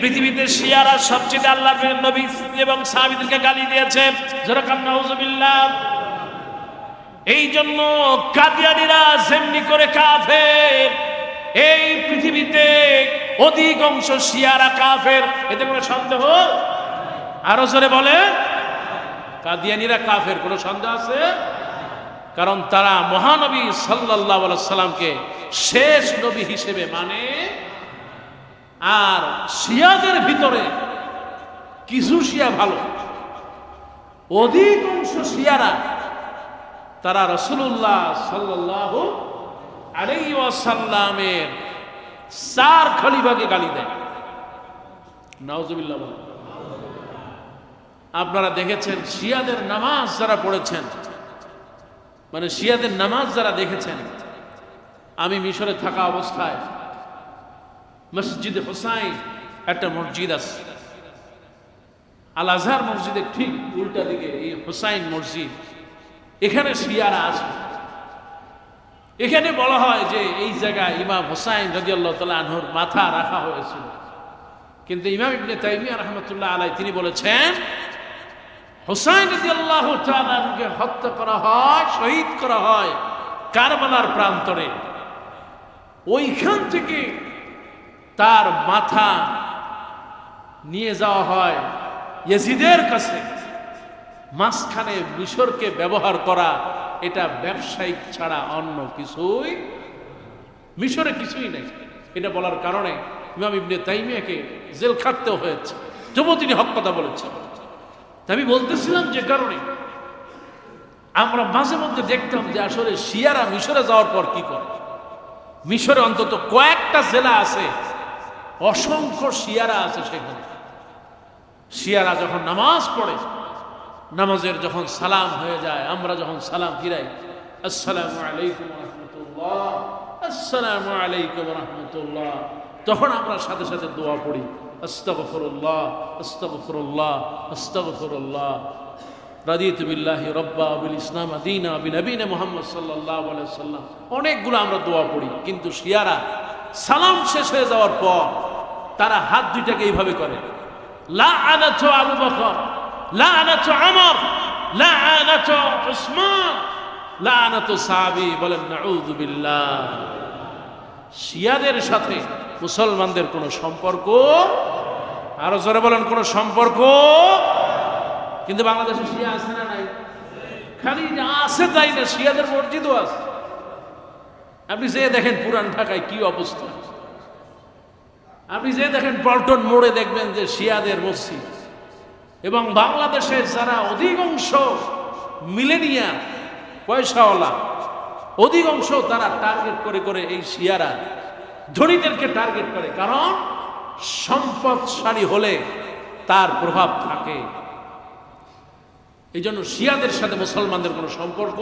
পৃথিবীতে শিয়ারা সবচেয়ে আল্লাহর নবী এবং সাহাবীদেরকে গালি দিয়েছে, যারাকান নাউযুবিল্লাহ। এই জন্য কাদিয়ানীরা যেমনি করে কাফের, এই পৃথিবীতে অধিকাংশ শিয়ারা কাফের, এতে কোনো সন্দেহ? আরো জোরে বলে, কাদিয়ানীরা কাফের, কোনো সন্দেহ আছে? কারণ তারা মহানবী সাল্লাল্লাহু আলাইহি সাল্লামকে শেষ নবী হিসেবে মানে। আর শিয়াদের ভিতরে কিছু শিয়া ভালো, অধিকাংশ শিয়ারা তারা রাসূলুল্লাহ সাল্লাল্লাহু আলাইহি ওয়াসাল্লামের 4 খলিফাকে গালি দেয়। নাউজুবিল্লাহ। আপনারা দেখেছেন শিয়াদের নামাজ যারা পড়েছেন, মানে শিয়াদের নামাজ যারা দেখেছেন, আমি মিশরে থাকা অবস্থায় মসজিদে হুসাইন একটা মসজিদ আছে, আল আজহার মসজিদের ঠিক উল্টা দিকে এই হুসাইন মসজিদ, এখানে শিয়ারা আছে। এখানে বলা হয় যে এই জায়গায় ইমাম হুসাইন রাদিয়াল্লাহু তাআলা আনহুর মাথা রাখা হয়েছিল, কিন্তু ইমাম ইবনে তাইমিয়া রাহমাতুল্লাহ আলাইহি তিনি বলেছেন হুসাইন রাদিয়াল্লাহু তাআলা আনহুকে হত্যা করা হয়, শহীদ করা হয় কারবালার প্রান্তরে। ওইখান থেকে তার মাথা নিয়ে যাওয়া হয় ইয়াজিদের কাছে। মাঝখানে মিশরকে ব্যবহার করা এটা ব্যবসায়িক ছাড়া অন্য কিছুই, মিশরে কিছুই নেই। এটা বলার কারণে ইমাম ইবনে তাইমিয়াকে জেল খাটতেও হয়েছে, তবুও তিনি হক কথা বলেছেন। আমি বলতেছিলাম যে কারণে আমরা মাঝে মধ্যে দেখতাম যে আসলে শিয়ারা মিশরে যাওয়ার পর কি করে। মিশরে অন্তত কয়েকটা জেলা আছে, অসংখ্য শিয়ারা আছে সেখানে। শিয়ারা যখন নামাজ পড়ে, নামাজের যখন সালাম হয়ে যায়, আমরা যখন সালাম ফিরাই, আসসালামু আলাইকুম ওয়া রাহমাতুল্লাহ, আসসালামু আলাইকুম ওয়া রাহমাতুল্লাহ, তখন আমরা সাথে সাথে দোয়া পড়ি, আস্তাগফিরুল্লাহ আস্তাগফিরুল্লাহ আস্তাগফিরুল্লাহ, রাদিতু বিল্লাহি রাব্বা বিল ইসলাম দীনা বিনবিনা মুহাম্মদ সাল্লাল্লাহু আলাইহি ওয়াসাল্লাম। অনেকগুলো আমরা দোয়া পড়ি, কিন্তু শিয়ারা সালাম শেষ হয়ে যাওয়ার পর তারা হাত দুইটাকে এইভাবে করে, লাআনাতু আবু বকর, লাআনাতু আমর, লাআনাতু উসমান, লাআনাতু সাহাবী, বলেন নাউযু বিল্লাহ। শিয়াদের সাথে মুসলমানদের কোনো সম্পর্ক, আরো জোরে বলেন কোনো সম্পর্ক। কিন্তু বাংলাদেশে শিয়া আছে না নাই? খালি আছে তাই না, শিয়াদের মসজিদও আছে। আপনি যে দেখেন পুরান ঢাকায় কি অবস্থা, আপনি যে দেখেন পল্টন মোড়ে দেখবেন যে শিয়াদের মসজিদ। এবং বাংলাদেশের যারা অধিকাংশ মিলেনিয়ার পয়সাওয়ালা, অধিকাংশ তারা টার্গেট করে করে এই শিয়ারা ধনীদেরকে টার্গেট করে, কারণ সম্পদশালী হলে তার প্রভাব থাকে। এই জন্য শিয়াদের সাথে মুসলমানদের কোনো সম্পর্ক